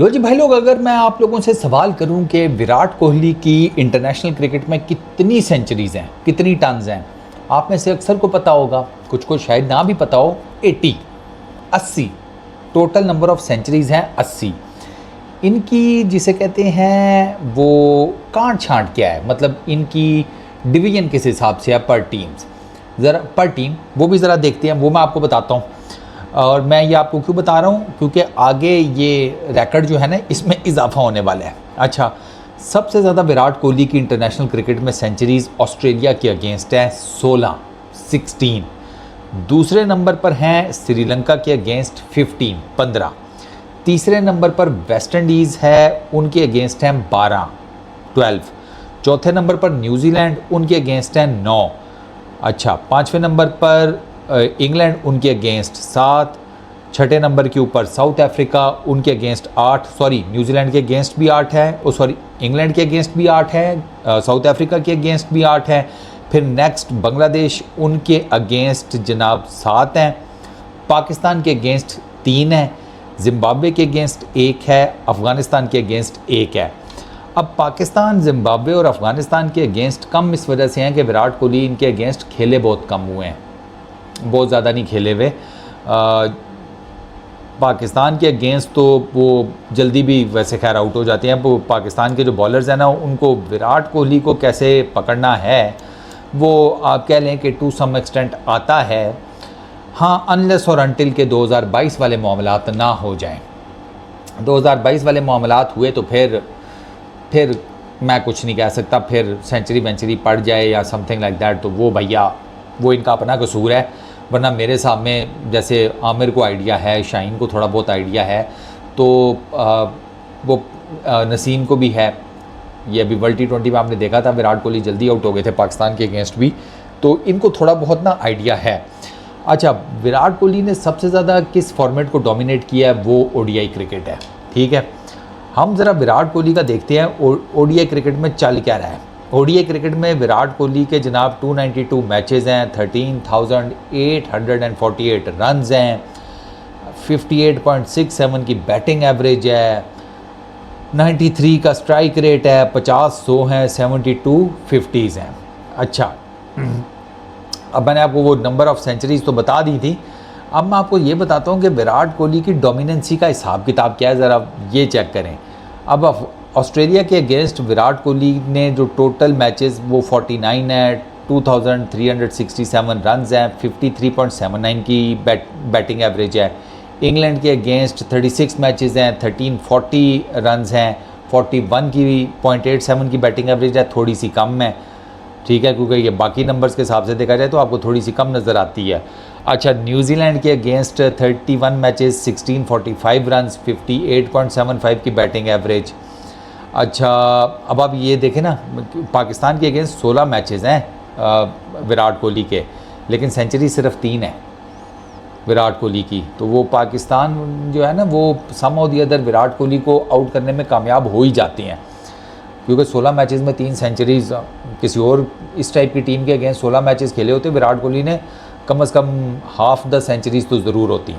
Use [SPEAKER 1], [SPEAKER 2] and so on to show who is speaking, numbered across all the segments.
[SPEAKER 1] लो जी भाई लोग, अगर मैं आप लोगों से सवाल करूं कि विराट कोहली की इंटरनेशनल क्रिकेट में कितनी सेंचुरीज हैं, कितनी टन्स हैं, आप में से अक्सर को पता होगा, कुछ को शायद ना भी पता हो। 80 टोटल नंबर ऑफ सेंचुरीज हैं 80। इनकी जिसे कहते हैं वो कांट छांट क्या है, मतलब इनकी डिवीजन किस हिसाब से है पर टीम्स, ज़रा पर टीम वो भी ज़रा देखते हैं, वो मैं आपको बताता हूँ। और मैं ये आपको क्यों बता रहा हूँ, क्योंकि आगे ये रिकॉर्ड जो है ना इसमें इजाफा होने वाला है। अच्छा, सबसे ज़्यादा विराट कोहली की इंटरनेशनल क्रिकेट में सेंचुरीज ऑस्ट्रेलिया के अगेंस्ट है 16। दूसरे नंबर पर हैं श्रीलंका के अगेंस्ट 15। तीसरे नंबर पर वेस्ट इंडीज़ है, उनके अगेंस्ट हैं 12। चौथे नंबर पर न्यूजीलैंड, उनके अगेंस्ट हैं 9। अच्छा, पाँचवें नंबर पर इंग्लैंड, उनके अगेंस्ट 7। छठे नंबर के ऊपर साउथ अफ्रीका, उनके अगेंस्ट 8। सॉरी, न्यूजीलैंड के अगेंस्ट भी 8 है, सॉरी इंग्लैंड के अगेंस्ट भी 8 है, साउथ अफ्रीका के अगेंस्ट भी 8 है। फिर नेक्स्ट बांग्लादेश, उनके अगेंस्ट जनाब 7 हैं। पाकिस्तान के अगेंस्ट 3 है, जिम्बाब्वे के अगेंस्ट 1 है, अफ़गानिस्तान के अगेंस्ट 1 है। अब पाकिस्तान, जिम्बाब्वे और अफ़गानिस्तान के अगेंस्ट कम इस वजह से हैं कि विराट कोहली इनके अगेंस्ट खेले बहुत कम हुए हैं, बहुत ज़्यादा नहीं खेले हुए। पाकिस्तान के अगेंस्ट तो वो जल्दी भी वैसे खैर आउट हो जाते हैं। वो पाकिस्तान के जो बॉलर्स हैं ना, उनको विराट कोहली को कैसे पकड़ना है वो आप कह लें कि टू सम एक्सटेंट आता है। हाँ, अनलेस और अनटिल के 2022 वाले मामलात ना हो जाएं। 2022 वाले मामलात हुए तो फिर मैं कुछ नहीं कह सकता, फिर सेंचुरी पड़ जाए या समथिंग लाइक दैट, तो वो भैया वो इनका अपना कसूर है। वरना मेरे सामने जैसे आमिर को आइडिया है, शाहीन को थोड़ा बहुत आइडिया है, तो वो नसीम को भी है। ये अभी वर्ल्ड T20 में आपने देखा था विराट कोहली जल्दी आउट हो गए थे पाकिस्तान के अगेंस्ट भी, तो इनको थोड़ा बहुत ना आइडिया है। अच्छा, विराट कोहली ने सबसे ज़्यादा किस फॉर्मेट को डोमिनेट किया है, वो ODI क्रिकेट है। ठीक है, हम ज़रा विराट कोहली का देखते हैं ODI क्रिकेट में चल क्या रहा है। ODI क्रिकेट में विराट कोहली के जनाब 292 मैचेस हैं, 13,848 रन्स हैं, 58.67 की बैटिंग एवरेज है, 93 का स्ट्राइक रेट है, 50-100 हैं, 72 50s हैं। अच्छा, अब मैंने आपको वो नंबर ऑफ़ सेंचुरीज़ तो बता दी थी। अब मैं आपको ये बताता हूँ कि विराट कोहली की डोमिनेंसी का हिसाब किताब क्या है, ज़रा ये चेक करें। अब ऑस्ट्रेलिया के अगेंस्ट विराट कोहली ने जो टोटल मैचेस वो 49 है, 2,367 रन्स हैं, 53.79 की बैटिंग एवरेज है। इंग्लैंड के अगेंस्ट 36 मैचेस हैं, 1340 रन्स हैं, 41 की 0.87 की बैटिंग एवरेज है, थोड़ी सी कम है। ठीक है, क्योंकि ये बाकी नंबर्स के हिसाब से देखा जाए तो आपको थोड़ी सी कम नज़र आती है। अच्छा, न्यूजीलैंड के अगेंस्ट 31 मैचेस, 1645 रन्स, 58.75 की बैटिंग एवरेज। अच्छा, अब आप ये देखें ना, पाकिस्तान के अगेंस्ट 16 मैचेस हैं विराट कोहली के, लेकिन सेंचुरी सिर्फ 3 है विराट कोहली की। तो वो पाकिस्तान जो है ना, वो some of the other Virat Kohli को आउट करने में कामयाब हो ही जाती हैं, क्योंकि 16 मैचेस में 3 सेंचुरीज़ किसी और इस टाइप की टीम के अगेंस्ट 16 मैचेस खेले होते, विराट कोहली ने कम से कम हाफ द सेंचुरीज़ तो ज़रूर होती।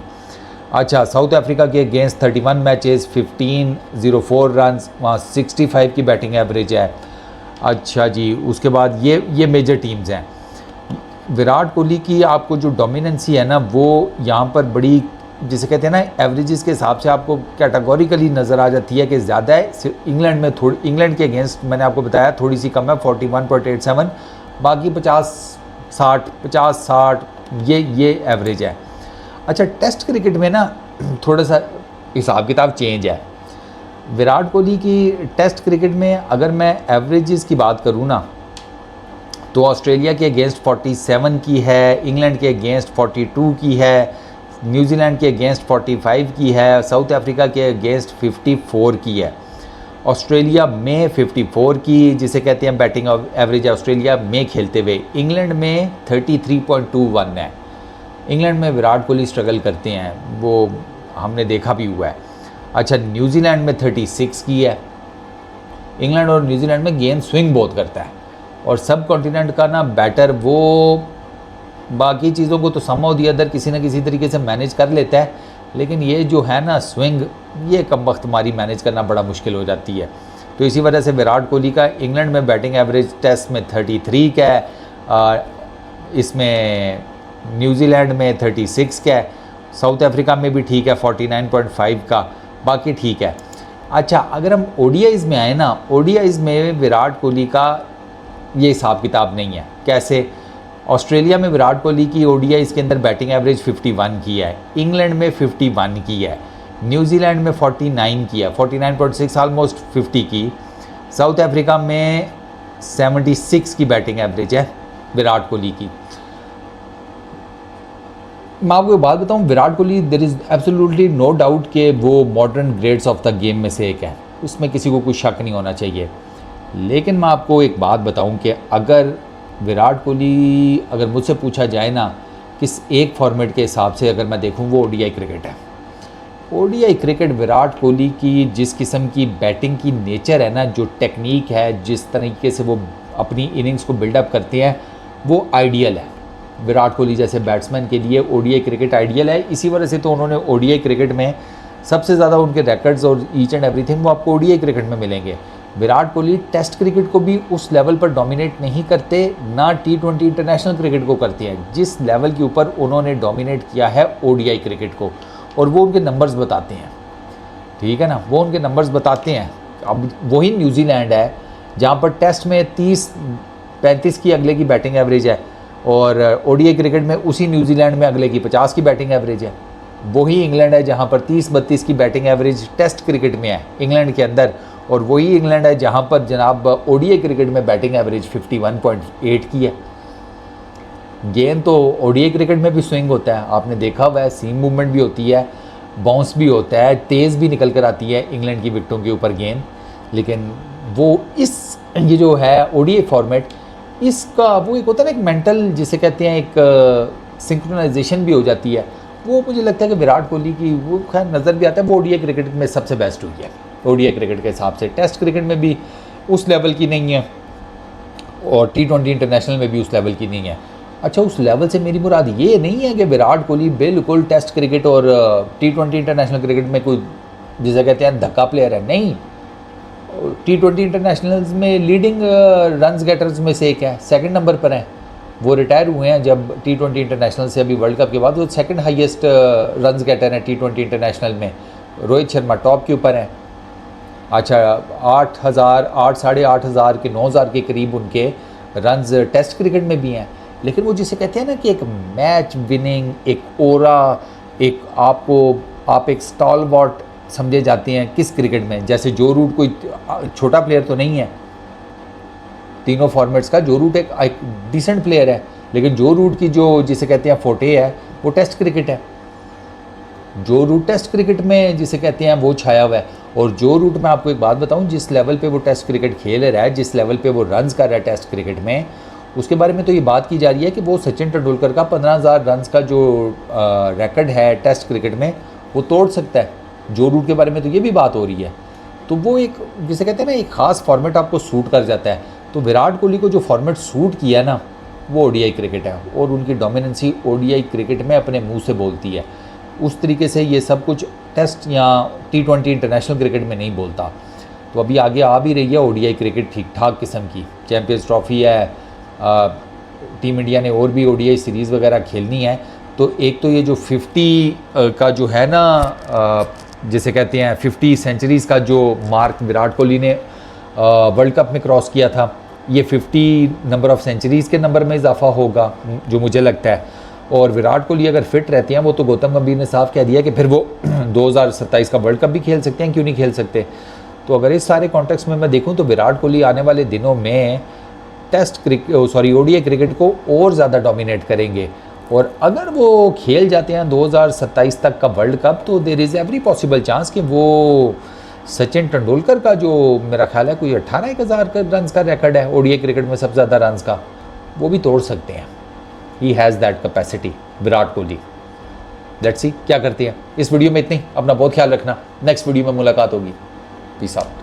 [SPEAKER 1] अच्छा, साउथ अफ्रीका के अगेंस्ट 31 मैचेस, 1504 रन्स, वहाँ 65 की बैटिंग एवरेज है। अच्छा जी, उसके बाद ये मेजर टीम्स हैं। विराट कोहली की आपको जो डोमिनेंसी है ना, वो यहाँ पर बड़ी, जिसे कहते हैं ना, एवरेजेस के हिसाब से आपको कैटेगोरिकली नज़र आ जाती है कि ज़्यादा है। इंग्लैंड में थोड़ी, इंग्लैंड के अगेंस्ट मैंने आपको बताया थोड़ी सी कम है, 41.87, बाकी 50-60 50-60 ये एवरेज है। अच्छा, टेस्ट क्रिकेट में ना थोड़ा सा हिसाब किताब चेंज है। विराट कोहली की टेस्ट क्रिकेट में अगर मैं एवरेजेस की बात करूँ ना, तो ऑस्ट्रेलिया के अगेंस्ट 47 की है, इंग्लैंड के अगेंस्ट 42 की है, न्यूजीलैंड के अगेंस्ट 45 की है, साउथ अफ्रीका के अगेंस्ट 54 की है। ऑस्ट्रेलिया में 54 की जिसे कहते हैं बैटिंग एवरेज है ऑस्ट्रेलिया में खेलते हुए। इंग्लैंड में 33.21 है। इंग्लैंड में विराट कोहली स्ट्रगल करते हैं, वो हमने देखा भी हुआ है। अच्छा, न्यूजीलैंड में 36 की है। इंग्लैंड और न्यूजीलैंड में गेंद स्विंग बहुत करता है, और सब कॉन्टिनेंट का ना बैटर वो बाकी चीज़ों को तो सम ऑफ दी अदर किसी न किसी तरीके से मैनेज कर लेता है, लेकिन ये जो है ना स्विंग, ये कम वक्त हमारी मैनेज करना बड़ा मुश्किल हो जाती है। तो इसी वजह से विराट कोहली का इंग्लैंड में बैटिंग एवरेज टेस्ट में 33 का है, इसमें न्यूजीलैंड में 36 का है, साउथ अफ्रीका में भी ठीक है 49.5 का, बाकी ठीक है। अच्छा, अगर हम ओडीआईज़ में आए ना, ओडीआईज़ में विराट कोहली का ये हिसाब किताब नहीं है। कैसे? ऑस्ट्रेलिया में विराट कोहली की ओडीआईज़ के अंदर बैटिंग एवरेज 51 की है, इंग्लैंड में 51 की है, न्यूजीलैंड में 49 की है, 49.6 ऑलमोस्ट 50 की, साउथ अफ्रीका में 76 की बैटिंग एवरेज है विराट कोहली की। मैं आपको एक बात बताऊं, Virat Kohli there is absolutely no doubt कि वो modern greats of the game में से एक है, उसमें किसी को कोई शक नहीं होना चाहिए। लेकिन मैं आपको एक बात बताऊं कि अगर विराट कोहली, अगर मुझसे पूछा जाए ना किस एक फॉर्मेट के हिसाब से अगर मैं देखूं, वो ओडीआई क्रिकेट है। ओडीआई क्रिकेट विराट कोहली की जिस किस्म की बैटिंग की नेचर है ना, जो टेक्निक है, जिस तरीके से वो अपनी इनिंग्स को बिल्डअप करते हैं, वो आइडियल है। विराट कोहली जैसे बैट्समैन के लिए ओडीआई क्रिकेट आइडियल है। इसी वजह से तो उन्होंने ओडीआई क्रिकेट में सबसे ज़्यादा उनके रिकॉर्ड्स और ईच एंड एवरीथिंग वो आपको ओडीआई क्रिकेट में मिलेंगे। विराट कोहली टेस्ट क्रिकेट को भी उस लेवल पर डोमिनेट नहीं करते, ना T20 इंटरनेशनल क्रिकेट को करते हैं जिस लेवल के ऊपर उन्होंने डोमिनेट किया है ओडीआई क्रिकेट को, और वो उनके नंबर्स बताते हैं। ठीक है ना, वो उनके नंबर्स बताते हैं। अब वही न्यूजीलैंड है जहाँ पर टेस्ट में 30-35 की अगले की बैटिंग एवरेज है, और ओडीआई क्रिकेट में उसी न्यूजीलैंड में अगले की 50 की बैटिंग एवरेज है। वही इंग्लैंड है जहाँ पर 30-32 की बैटिंग एवरेज टेस्ट क्रिकेट में है इंग्लैंड के अंदर, और वही इंग्लैंड है जहाँ पर जनाब ओडीआई क्रिकेट में बैटिंग एवरेज 51.8 की है। गेंद तो ओडीआई क्रिकेट में भी स्विंग होता है, आपने देखा हुआ है, सीम मूवमेंट भी होती है, बाउंस भी होता है, तेज़ भी निकल कर आती है इंग्लैंड की विकेटों के ऊपर गेंद। लेकिन वो ये जो है ओडीआई फॉर्मेट, इसका वो एक होता है ना, एक मेंटल जिसे कहते हैं, एक सिंक्रोनाइजेशन भी हो जाती है। वो मुझे लगता है कि विराट कोहली की वो खैर नज़र भी आता है, वो ओडीआई क्रिकेट में सबसे बेस्ट हुई है। ओडीआई क्रिकेट के हिसाब से टेस्ट क्रिकेट में भी उस लेवल की नहीं है, और T20 इंटरनेशनल में भी उस लेवल की नहीं है। अच्छा, उस लेवल से मेरी मुराद ये नहीं है कि विराट कोहली बिल्कुल टेस्ट क्रिकेट और T20 इंटरनेशनल क्रिकेट में कोई जिसे कहते हैं धक्का प्लेयर है, नहीं। T20 इंटरनेशनल्स में लीडिंग रन्स गेटर्स में से एक है, सेकंड नंबर पर हैं। वो रिटायर हुए हैं जब T20 इंटरनेशनल से, अभी वर्ल्ड कप के बाद वो सेकंड हाईएस्ट रन्स गेटर हैं T20 इंटरनेशनल में। रोहित शर्मा टॉप के ऊपर हैं। अच्छा, 8,000 के 9,000 के करीब उनके रन्स टेस्ट क्रिकेट में भी हैं। लेकिन वो जिसे कहते हैं ना कि एक मैच विनिंग, एक ओरा, आप एक स्टॉलवर्ट समझे जाते हैं किस क्रिकेट में। जैसे जो रूट कोई छोटा प्लेयर तो नहीं है, तीनों फॉर्मेट्स का जो रूट एक डिसेंट प्लेयर है, लेकिन जो रूट की जो जिसे कहते हैं फोटे है वो टेस्ट क्रिकेट है। जो रूट टेस्ट क्रिकेट में जिसे कहते हैं वो छाया हुआ है। और जो रूट मैं आपको एक बात बताऊं, जिस लेवल पे वो टेस्ट क्रिकेट खेल रहा है, जिस लेवल पे वो रन्स कर रहा है टेस्ट क्रिकेट में, उसके बारे में तो ये बात की जा रही है कि वो सचिन तेंदुलकर का 15,000 रन्स का जो रिकॉर्ड है टेस्ट क्रिकेट में वो तोड़ सकता है। जो रूट के बारे में तो ये भी बात हो रही है। तो वो एक जिसे कहते हैं ना, एक ख़ास फॉर्मेट आपको सूट कर जाता है। तो विराट कोहली को जो फॉर्मेट सूट किया ना, वो ओडीआई क्रिकेट है, और उनकी डोमिनेंसी ओडीआई क्रिकेट में अपने मुंह से बोलती है। उस तरीके से ये सब कुछ टेस्ट या T20 इंटरनेशनल क्रिकेट में नहीं बोलता। तो अभी आगे आ भी रही है ओडीआई क्रिकेट ठीक ठाक किस्म की, चैम्पियंस ट्रॉफी है, टीम इंडिया ने और भी ओडीआई सीरीज़ वगैरह खेलनी है। तो एक तो ये जो 50 का जो है ना, जिसे कहते हैं 50 सेंचुरीज़ का जो मार्क विराट कोहली ने वर्ल्ड कप में क्रॉस किया था, ये 50 नंबर ऑफ़ सेंचुरीज़ के नंबर में इजाफा होगा जो मुझे लगता है। और विराट कोहली अगर फिट रहते हैं, वो तो गौतम गंभीर ने साफ कह दिया कि फिर वो 2027 का वर्ल्ड कप भी खेल सकते हैं, क्यों नहीं खेल सकते। तो अगर इस सारे कॉन्टेक्स्ट में मैं देखूं तो विराट कोहली आने वाले दिनों में ओडीआई क्रिकेट को और ज़्यादा डोमिनेट करेंगे। और अगर वो खेल जाते हैं 2027 तक का वर्ल्ड कप, तो there is every possible chance कि वो सचिन तेंदुलकर का जो मेरा ख्याल है कोई 18,000 का रन्स का रिकॉर्ड है ओडीआई क्रिकेट में सबसे ज़्यादा रन्स का, वो भी तोड़ सकते हैं। He has that capacity Virat Kohli. Let's see क्या करते हैं। इस वीडियो में इतनी, अपना बहुत ख्याल रखना। नेक्स्ट वीडियो में मुलाकात होगी। Peace out.